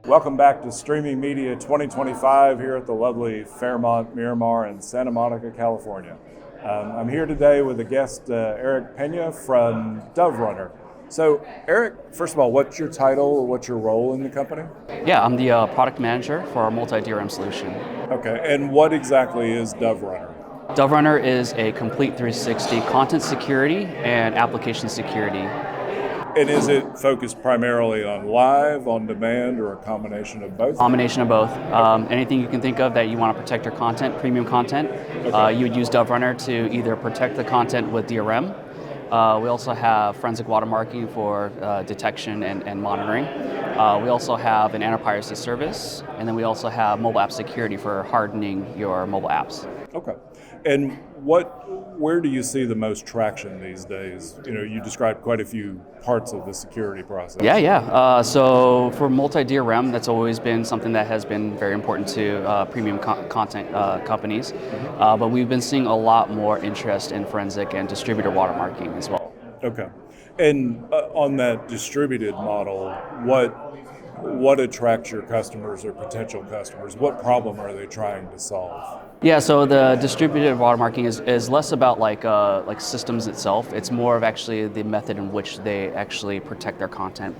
Welcome back to Streaming Media 2025 here at the lovely Fairmont, Miramar in Santa Monica, California. I'm here today with a guest, Erik Peña from DoveRunner. So, Erik, first of all, what's your title or what's your role in the company? Yeah, I'm the product manager for our multi-DRM solution. Okay, and what exactly is DoveRunner? DoveRunner is a complete 360 content security and application security. And is it focused primarily on live, on demand, or a combination of both? Combination of both. Anything you can think of that you want to protect your content, premium content, you would use DoveRunner to either protect the content with DRM. We also have forensic watermarking for detection and monitoring. We also have an anti-piracy service, and then we also have mobile app security for hardening your mobile apps. Okay. And where do you see the most traction these days? You know, you described quite a few parts of the security process. Yeah. So for multi-DRM, that's always been something that has been very important to premium content companies. But we've been seeing a lot more interest in forensic and distributor watermarking as well. Okay. And on that distributed model, what attracts your customers or potential customers? What problem are they trying to solve? Yeah, so the distributed watermarking is less about like systems itself. It's more of actually the method in which they actually protect their content.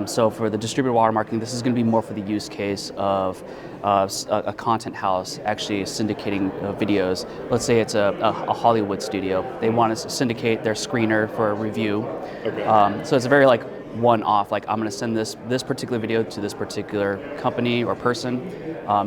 So for the distributed watermarking, this is going to be more for the use case of a content house actually syndicating videos. Let's say it's a Hollywood studio. They want to syndicate their screener for a review. Okay. So it's a very one-off, I'm going to send this particular video to this particular company or person.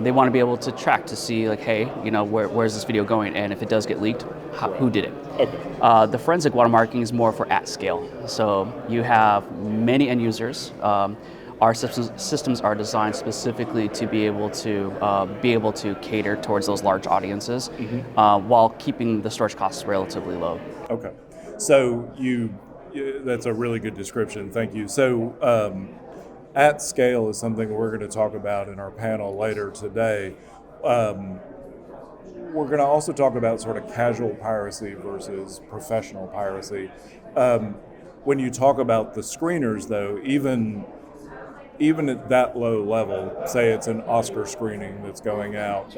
They want to be able to track to see hey, where's this video going, and if it does get leaked, who did it? Okay. The forensic watermarking is more for at scale. So you have many end users. Our systems are designed specifically to be able to cater towards those large audiences, while keeping the storage costs relatively low. Okay. So that's a really good description. Thank you. So at scale is something we're going to talk about in our panel later today. We're going to also talk about sort of casual piracy versus professional piracy. When you talk about the screeners, though, even at that low level, say it's an Oscar screening that's going out,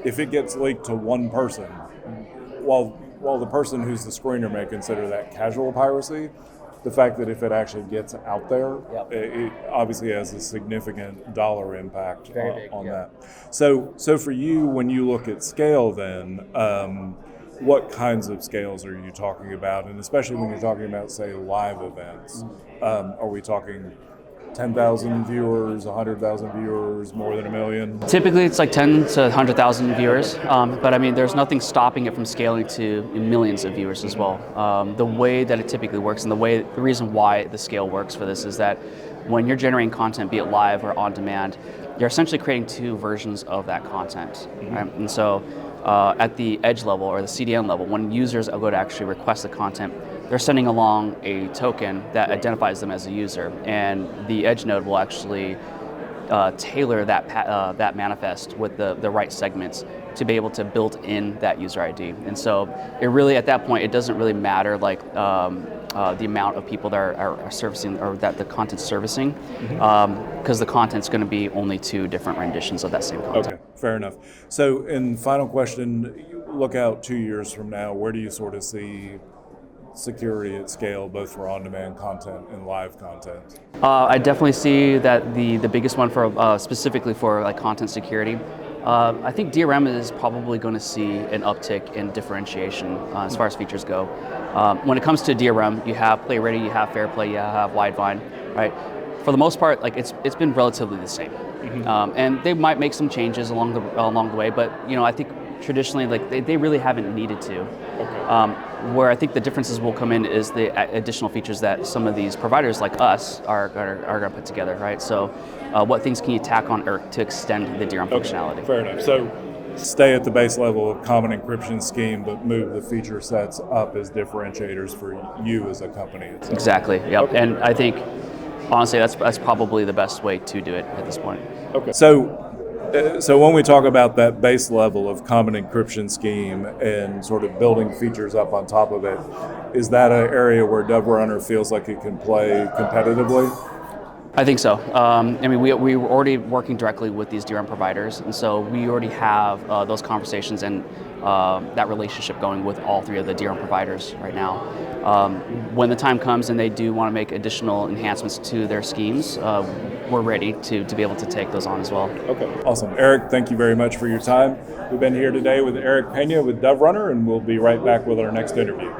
if it gets leaked to one person, while the person who's the screener may consider that casual piracy, the fact that if it actually gets out there, it obviously has a significant dollar impact on that. So for you, when you look at scale then, what kinds of scales are you talking about? And especially when you're talking about, say, live events, are we talking 10,000 viewers, 100,000 viewers, more than 1 million? Typically it's 10 to 100,000 viewers, but I mean there's nothing stopping it from scaling to millions of viewers as well. The way that it typically works, and the reason why the scale works for this is that when you're generating content, be it live or on demand, you're essentially creating two versions of that content. Right? And so at the edge level or the CDN level, when users go to actually request the content, they're sending along a token that identifies them as a user, and the edge node will actually tailor that manifest with the right segments to be able to build in that user ID. And so it really, at that point, it doesn't really matter the amount of people that are servicing, or that the content's servicing, because the content's going to be only two different renditions of that same content. Okay, fair enough. So, in final question, look out 2 years from now, where do you sort of see security at scale, both for on-demand content and live content? I definitely see that the biggest one for specifically for content security. I think DRM is probably going to see an uptick in differentiation as far as features go. When it comes to DRM, you have play ready, you have fair play, you have widevine, right? For the most part, it's been relatively the same, and they might make some changes along the way, but I think traditionally they really haven't needed to. Okay. Where I think the differences will come in is the additional features that some of these providers like us are going to put together, right? So what things can you tack on to extend the DRM functionality? Fair enough. So stay at the base level of common encryption scheme, but move the feature sets up as differentiators for you as a company itself. Exactly, yep. Okay. And I think, honestly, that's probably the best way to do it at this point. Okay. So when we talk about that base level of common encryption scheme and sort of building features up on top of it, is that an area where DoveRunner feels like it can play competitively? I think so. I mean, we were already working directly with these DRM providers, and so we already have those conversations and that relationship going with all three of the DRM providers right now. When the time comes and they do want to make additional enhancements to their schemes, we're ready to be able to take those on as well. Okay, awesome. Erik, thank you very much for your time. We've been here today with Erik Peña with DoveRunner, and we'll be right back with our next interview.